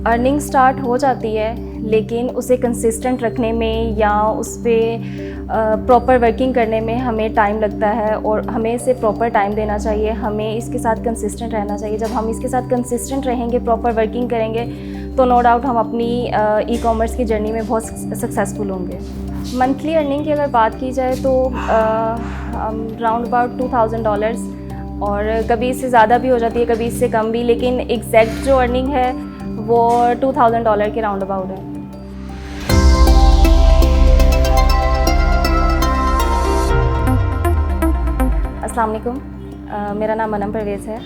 Earning start हो जाती है, लेकिन उसे कंसिस्टेंट रखने में या उस पर प्रॉपर वर्किंग करने में हमें टाइम लगता है और हमें इसे प्रॉपर टाइम देना चाहिए। हमें इसके साथ कंसिस्टेंट रहना चाहिए। जब हम इसके साथ कंसिस्टेंट रहेंगे, प्रॉपर वर्किंग करेंगे, तो नो डाउट हम अपनी ई कॉमर्स की जर्नी में बहुत सक्सेसफुल होंगे। मंथली अर्निंग की अगर बात की जाए तो राउंड अबाउट $2000, और कभी इससे ज़्यादा भी हो जाती है, कभी इससे कम भी, लेकिन एग्जैक्ट जो अर्निंग है वो $2000 के राउंड अबाउट है। अस्सलाम वालेकुम, मेरा नाम मनम परवेज़ है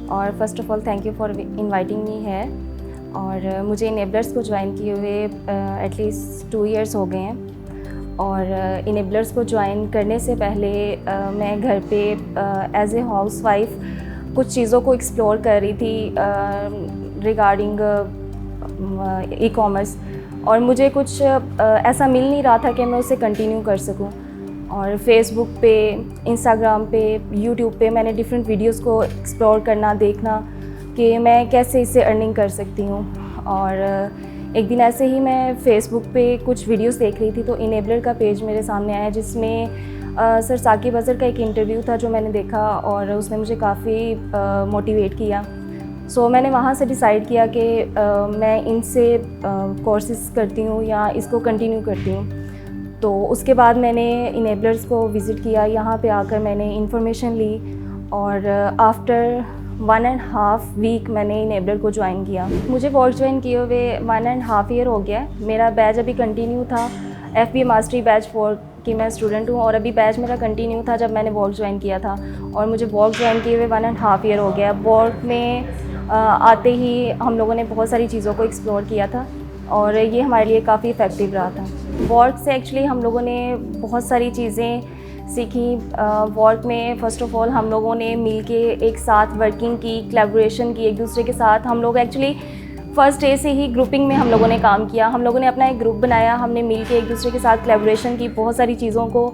और first of all thank you for inviting me है। और मुझे इनेबलर्स को ज्वाइन किए हुए एटलीस्ट 2 इयर्स हो गए हैं। और इनेबलर्स को ज्वाइन करने से पहले मैं घर पे एज ए हाउसवाइफ कुछ चीज़ों को एक्सप्लोर कर रही थी रिगार्डिंग ई कॉमर्स, और मुझे कुछ ऐसा मिल नहीं रहा था कि मैं उसे कंटिन्यू कर सकूं। और फेसबुक पे, इंस्टाग्राम पे, यूट्यूब पे मैंने डिफरेंट वीडियोस को एक्सप्लोर करना, देखना कि मैं कैसे इससे अर्निंग कर सकती हूँ। और एक दिन ऐसे ही मैं फेसबुक पे कुछ वीडियोस देख रही थी तो इनेबलर का पेज मेरे सामने आया, जिसमें सर साकिब अज़हर का एक इंटरव्यू था जो मैंने देखा और उसने मुझे काफ़ी मोटिवेट किया। सो मैंने वहाँ से डिसाइड किया कि मैं इनसे कोर्सेज़ करती हूँ या इसको कंटिन्यू करती हूँ। तो उसके बाद मैंने इनेबलर्स को विज़िट किया, यहाँ पे आकर मैंने इन्फॉर्मेशन ली और आफ्टर 1.5 वीक मैंने इनेबलर को ज्वाइन किया। मुझे वॉल्ट ज्वाइन किए हुए 1.5 ईयर हो गया है। मेरा बैच अभी कंटिन्यू था, FBA मास्टरी बैच 4 की मैं स्टूडेंट हूँ, और अभी बैच मेरा कंटिन्यू था जब मैंने वॉल्ट ज्वाइन किया था। और मुझे वॉल्ट ज्वाइन किए हुए 1.5 ईयर हो गया। वॉल्ट में आते ही हम लोगों ने बहुत सारी चीज़ों को एक्सप्लोर किया था और ये हमारे लिए काफ़ी इफ़ेक्टिव रहा था। वॉल्ट से एक्चुअली हम लोगों ने बहुत सारी चीज़ें सीखी। वॉल्ट में फ़र्स्ट ऑफ़ ऑल हम लोगों ने मिलके एक साथ वर्किंग की, कोलैबोरेशन की एक दूसरे के साथ। हम लोग एक्चुअली फ़र्स्ट डे से ही ग्रुपिंग में हम लोगों ने काम किया। हम लोगों ने अपना एक ग्रुप बनाया, हमने मिलके एक दूसरे के साथ कोलैबोरेशन की, बहुत सारी चीज़ों को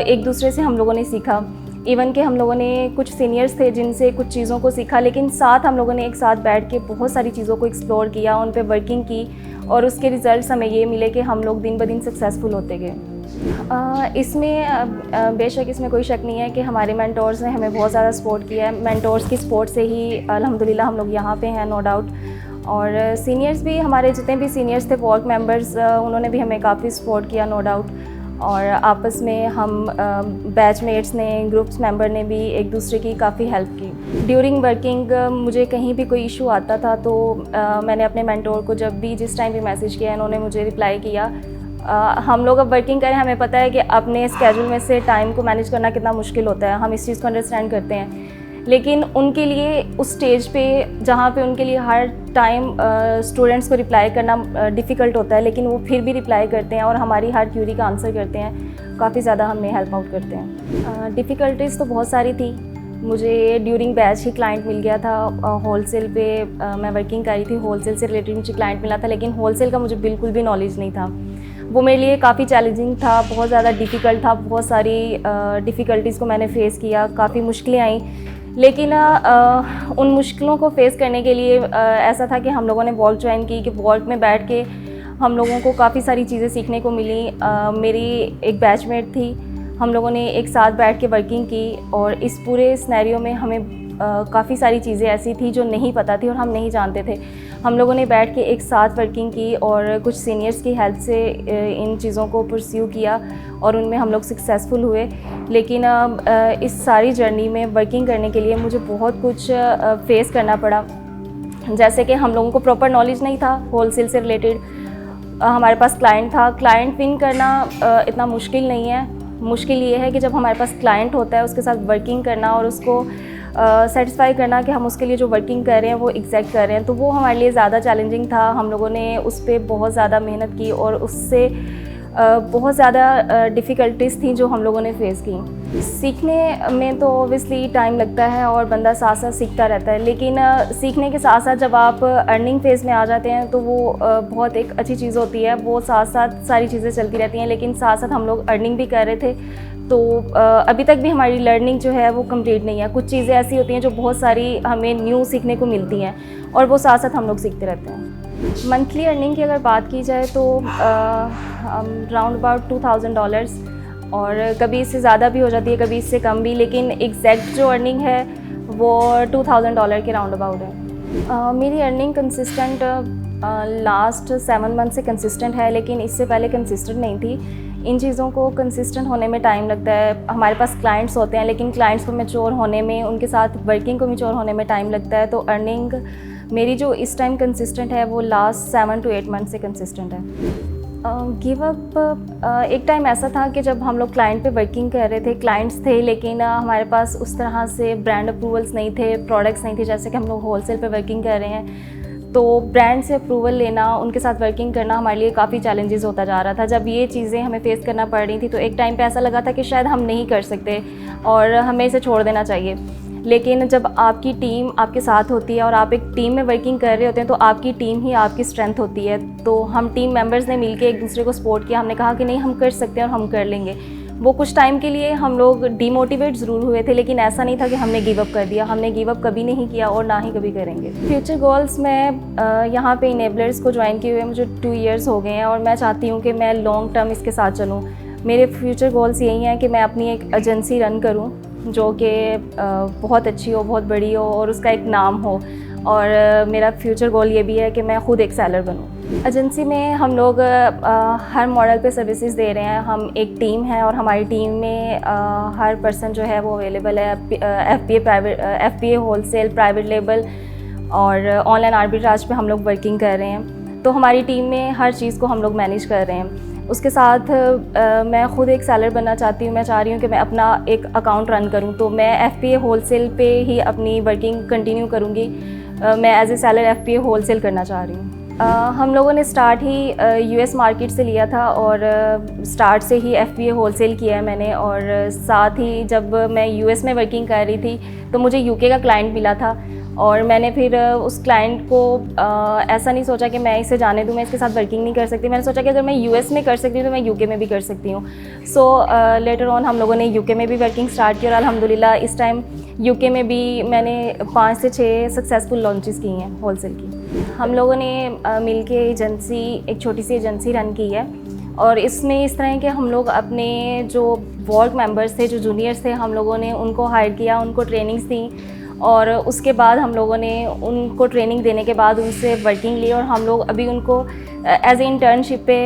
एक दूसरे से हम लोगों ने सीखा। इवन कि हम लोगों ने कुछ सीनियर्स थे जिनसे कुछ चीज़ों को सीखा, लेकिन साथ हम लोगों ने एक साथ बैठ के बहुत सारी चीज़ों को एक्सप्लोर किया, उन पे वर्किंग की, और उसके रिज़ल्ट्स हमें ये मिले कि हम लोग दिन ब दिन सक्सेसफुल होते गए। इसमें बेशक इसमें कोई शक नहीं है कि हमारे मेंटोर्स ने हमें बहुत ज़्यादा सपोर्ट किया है। मेंटोर्स की सपोर्ट से ही अल्हम्दुलिल्लाह हम लोग यहाँ पे हैं, नो डाउट। और सीनियर्स भी, हमारे जितने भी सीनियर्स थे, वॉल्ट मेंबर्स, उन्होंने भी हमें काफ़ी सपोर्ट किया, नो डाउट। और आपस में हम बैचमेट्स ने, ग्रुप्स मेंबर ने भी एक दूसरे की काफ़ी हेल्प की। ड्यूरिंग वर्किंग मुझे कहीं भी कोई इशू आता था तो मैंने अपने मेंटोर को जब भी, जिस टाइम भी मैसेज किया, इन्होंने मुझे रिप्लाई किया। हम लोग अब वर्किंग करें, हमें पता है कि अपने स्केड्यूल में से टाइम को मैनेज करना कितना मुश्किल होता है, हम इस चीज़ को अंडरस्टैंड करते हैं। लेकिन उनके लिए उस स्टेज पे जहाँ पे उनके लिए हर टाइम स्टूडेंट्स को रिप्लाई करना डिफ़िकल्ट होता है, लेकिन वो फिर भी रिप्लाई करते हैं और हमारी हर क्यूरी का आंसर करते हैं, काफ़ी ज़्यादा हमें हेल्प आउट करते हैं। डिफ़िकल्टीज़ तो बहुत सारी थी। मुझे ड्यूरिंग बैच ही क्लाइंट मिल गया था। होलसेल पे मैं वर्किंग कर रही थी, होलसेल से रिलेटेड मुझे क्लाइंट मिला था, लेकिन होलसेल का मुझे बिल्कुल भी नॉलेज नहीं था। वो मेरे लिए काफ़ी चैलेंजिंग था, बहुत ज़्यादा डिफ़िकल्ट था। बहुत सारी डिफ़िकल्टीज़ को मैंने फ़ेस किया, काफ़ी मुश्किलें आई, लेकिन उन मुश्किलों को फ़ेस करने के लिए ऐसा था कि हम लोगों ने वॉल्ट ज्वाइन की, कि वॉल्ट में बैठ के हम लोगों को काफ़ी सारी चीज़ें सीखने को मिली। मेरी एक बैचमेट थी, हम लोगों ने एक साथ बैठ के वर्किंग की, और इस पूरे सिनेरियो में हमें काफ़ी सारी चीज़ें ऐसी थी जो नहीं पता थी और हम नहीं जानते थे। हम लोगों ने बैठ के एक साथ वर्किंग की और कुछ सीनियर्स की हेल्प से इन चीज़ों को परस्यू किया और उनमें हम लोग सक्सेसफुल हुए। लेकिन इस सारी जर्नी में वर्किंग करने के लिए मुझे बहुत कुछ फेस करना पड़ा। जैसे कि हम लोगों को प्रॉपर नॉलेज नहीं था होलसेल से रिलेटेड। हमारे पास क्लाइंट था, क्लाइंट विन करना इतना मुश्किल नहीं है। मुश्किल ये है कि जब हमारे पास क्लाइंट होता है उसके साथ वर्किंग करना और उसको सेटिस्फाई करना कि हम उसके लिए जो वर्किंग कर रहे हैं वो एग्जैक्ट कर रहे हैं, तो वो हमारे लिए ज़्यादा चैलेंजिंग था। हम लोगों ने उस पर बहुत ज़्यादा मेहनत की और उससे बहुत ज़्यादा डिफ़िकल्टीज़ थी जो हम लोगों ने फ़ेस की। सीखने में तो ऑब्वियसली टाइम लगता है और बंदा साथ साथ सीखता रहता है, लेकिन सीखने के साथ साथ जब आप अर्निंग फेज़ में आ जाते हैं तो वो बहुत एक अच्छी चीज़ होती है। वो साथ साथ सारी चीज़ें चलती रहती हैं, लेकिन साथ साथ हम लोग अर्निंग भी कर रहे थे, तो अभी तक भी हमारी लर्निंग जो है वो कंप्लीट नहीं है। कुछ चीज़ें ऐसी होती हैं जो बहुत सारी हमें न्यू सीखने को मिलती हैं और वो साथ साथ हम लोग सीखते रहते हैं। मंथली अर्निंग की अगर बात की जाए तो राउंड अबाउट $2000 और कभी इससे ज़्यादा भी हो जाती है, कभी इससे कम भी, लेकिन एग्जैक्ट जो अर्निंग है वो $2000 के राउंड अबाउट है। मेरी अर्निंग कंसिस्टेंट लास्ट 7 मंथ से कंसिस्टेंट है, लेकिन इससे पहले कंसिस्टेंट नहीं थी। इन चीज़ों को कंसिस्टेंट होने में टाइम लगता है। हमारे पास क्लाइंट्स होते हैं, लेकिन क्लाइंट्स को मैच्योर होने में, उनके साथ वर्किंग को मैच्योर होने में टाइम लगता है। तो अर्निंग मेरी जो इस टाइम कंसिस्टेंट है वो लास्ट 7 to 8 मंथ से कंसिस्टेंट है। गिव अप एक टाइम ऐसा था कि जब हम लोग क्लाइंट पे वर्किंग कर रहे थे, क्लाइंट्स थे, लेकिन हमारे पास उस तरह से ब्रांड अप्रूवल्स नहीं थे, प्रोडक्ट्स नहीं थे। जैसे कि हम लोग होलसेल पे वर्किंग कर रहे हैं, तो ब्रांड से अप्रूवल लेना, उनके साथ वर्किंग करना हमारे लिए काफ़ी चैलेंजेस होता जा रहा था। जब ये चीज़ें हमें फेस करना पड़ रही थी तो एक टाइम पे ऐसा लगा था कि शायद हम नहीं कर सकते और हमें इसे छोड़ देना चाहिए। लेकिन जब आपकी टीम आपके साथ होती है और आप एक टीम में वर्किंग कर रहे होते हैं तो आपकी टीम ही आपकी स्ट्रेंथ होती है। तो हम टीम मेंबर्स ने मिलकर एक दूसरे को सपोर्ट किया। हमने कहा कि नहीं, हम कर सकते हैं और हम कर लेंगे। वो कुछ टाइम के लिए हम लोग डीमोटिवेट ज़रूर हुए थे, लेकिन ऐसा नहीं था कि हमने गिव अप कर दिया। हमने गिव अप कभी नहीं किया और ना ही कभी करेंगे। फ्यूचर गोल्स, मैं यहाँ पे इनेबलर्स को ज्वाइन किए हुए मुझे 2 ईयर्स हो गए हैं और मैं चाहती हूँ कि मैं लॉन्ग टर्म इसके साथ चलूँ। मेरे फ्यूचर गोल्स यही हैं कि मैं अपनी एक एजेंसी रन करूँ जो कि बहुत अच्छी हो, बहुत बड़ी हो और उसका एक नाम हो। और मेरा फ्यूचर गोल ये भी है कि मैं ख़ुद एक सेलर बनूँ। एजेंसी में हम लोग हर मॉडल पे सर्विसेज दे रहे हैं। हम एक टीम है और हमारी टीम में हर पर्सन जो है वो अवेलेबल है। FBA होलसेल, प्राइवेट लेबल और ऑनलाइन आर्बिट्राज पे हम लोग वर्किंग कर रहे हैं। तो हमारी टीम में हर चीज़ को हम लोग मैनेज कर रहे हैं। उसके साथ मैं ख़ुद एक सेलर बनना चाहती हूँ। मैं चाह रही हूँ कि मैं अपना एक अकाउंट रन करूँ, तो मैं FBA होलसेल पे ही अपनी वर्किंग कंटिन्यू करूँगी। मैं as a seller FBA wholesale करना चाह रही हूँ। हम लोगों ने स्टार्ट ही US मार्केट से लिया था और स्टार्ट से ही FBA होलसेल किया है मैंने। और साथ ही जब मैं US में वर्किंग कर रही थी तो मुझे UK का क्लाइंट मिला था और मैंने फिर उस क्लाइंट को ऐसा नहीं सोचा कि मैं इसे जाने दूँ, मैं इसके साथ वर्किंग नहीं कर सकती। मैंने सोचा कि अगर मैं US में कर सकती हूँ तो मैं UK में भी कर सकती हूँ। सो लेटर ऑन हम लोगों ने UK में भी वर्किंग स्टार्ट की और अल्हम्दुलिल्लाह इस टाइम UK में भी मैंने 5 से 6 सक्सेसफुल लॉन्चेस की हैं होलसेल की। हम लोगों ने मिलके एजेंसी, एक छोटी सी एजेंसी रन की है और इसमें इस तरह के हम लोग अपने जो वर्क मेंबर्स थे, जो जूनियर्स थे, हम लोगों ने उनको हायर किया, उनको ट्रेनिंग्स दी और उसके बाद हम लोगों ने उनको ट्रेनिंग देने के बाद उनसे वर्किंग ली और हम लोग अभी उनको एज ए इंटर्नशिप पे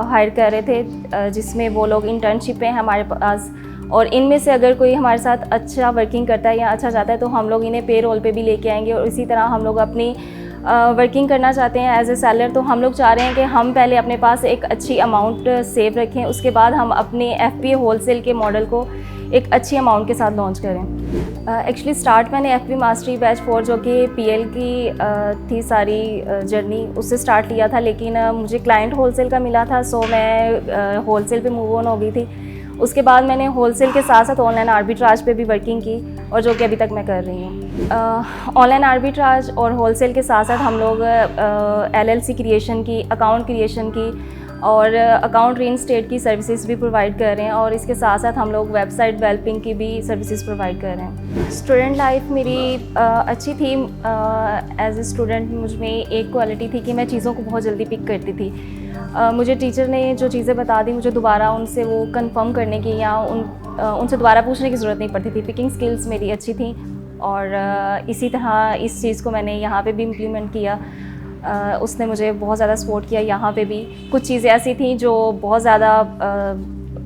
हायर कर रहे थे, जिसमें वो लोग इंटर्नशिप पे हैं हमारे पास। और इनमें से अगर कोई हमारे साथ अच्छा वर्किंग करता है या अच्छा जाता है तो हम लोग इन्हें पे रोल पे भी लेके आएंगे। और इसी तरह हम लोग अपनी वर्किंग करना चाहते हैं एज ए सेलर। तो हम लोग चाह रहे हैं कि हम पहले अपने पास एक अच्छी अमाउंट सेव रखें, उसके बाद हम अपने FBA होलसेल के मॉडल को एक अच्छी अमाउंट के साथ लॉन्च करें। एक्चुअली स्टार्ट मैंने FB मास्टरी बैच 4 जो कि PL की थी सारी जर्नी, उससे स्टार्ट लिया था। लेकिन मुझे क्लाइंट होलसेल का मिला था, सो मैं होलसेल पे मूव ऑन हो गई थी। उसके बाद मैंने होलसेल के साथ साथ ऑनलाइन आर्बिट्राज पे भी वर्किंग की और जो कि अभी तक मैं कर रही हूँ। ऑनलाइन आर्बिट्राज और होलसेल के साथ साथ हम लोग LLC क्रिएशन की, अकाउंट क्रिएशन की और अकाउंट रीइंस्टेट की सर्विसेज भी प्रोवाइड कर रहे हैं और इसके साथ साथ हम लोग वेबसाइट डेवलपिंग की भी सर्विसेज प्रोवाइड कर रहे हैं। स्टूडेंट लाइफ मेरी अच्छी थी। एज ए स्टूडेंट मुझ में एक क्वालिटी थी कि मैं चीज़ों को बहुत जल्दी पिक करती थी। मुझे टीचर ने जो चीज़ें बता दी, मुझे दोबारा उनसे वो कंफर्म करने की या उनसे दोबारा पूछने की ज़रूरत नहीं पड़ती थी। पिकिंग स्किल्स मेरी अच्छी थी और इसी तरह इस चीज़ को मैंने यहाँ पे भी इम्प्लीमेंट किया। उसने मुझे बहुत ज़्यादा सपोर्ट किया। यहाँ पे भी कुछ चीज़ें ऐसी थी जो बहुत ज़्यादा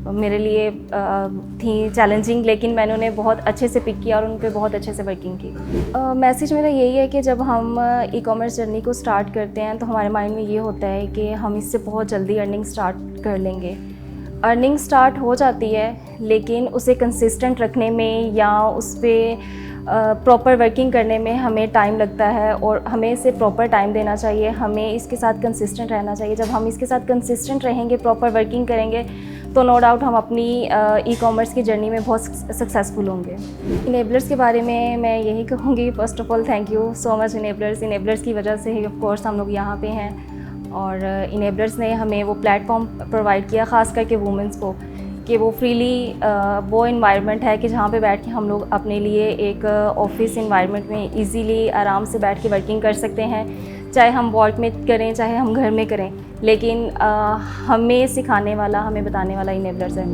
मेरे लिए थी चैलेंजिंग, लेकिन मैंने उन्हें बहुत अच्छे से पिक किया और उन पर बहुत अच्छे से वर्किंग की। मैसेज मेरा यही है कि जब हम ई-कॉमर्स जर्नी को स्टार्ट करते हैं तो हमारे माइंड में ये होता है कि हम इससे बहुत जल्दी अर्निंग स्टार्ट कर लेंगे। अर्निंग स्टार्ट हो जाती है, लेकिन उसे कंसिस्टेंट रखने में या उस पर प्रॉपर वर्किंग करने में हमें टाइम लगता है और हमें इसे प्रॉपर टाइम देना चाहिए। हमें इसके साथ कंसिस्टेंट रहना चाहिए। जब हम इसके साथ कंसिस्टेंट रहेंगे, प्रॉपर वर्किंग करेंगे, तो नो डाउट हम अपनी ई-कॉमर्स की जर्नी में बहुत सक्सेसफुल होंगे। इनेबलर्स के बारे में मैं यही कहूँगी, first of all thank you so much enablers. Enablers की वजह से ही ऑफ कोर्स हम लोग यहाँ पे हैं और इनेबलर्स ने हमें वो प्लेटफॉर्म प्रोवाइड किया, ख़ास करके वुमेंस को, कि वो फ्रीली वो इन्वायरमेंट है कि जहाँ पे बैठ के हम लोग अपने लिए एक ऑफिस इन्वायरमेंट में इजीली आराम से बैठ के वर्किंग कर सकते हैं, चाहे हम वर्क में करें चाहे हम घर में करें, लेकिन हमें सिखाने वाला, हमें बताने वाला इनेबलर्स है।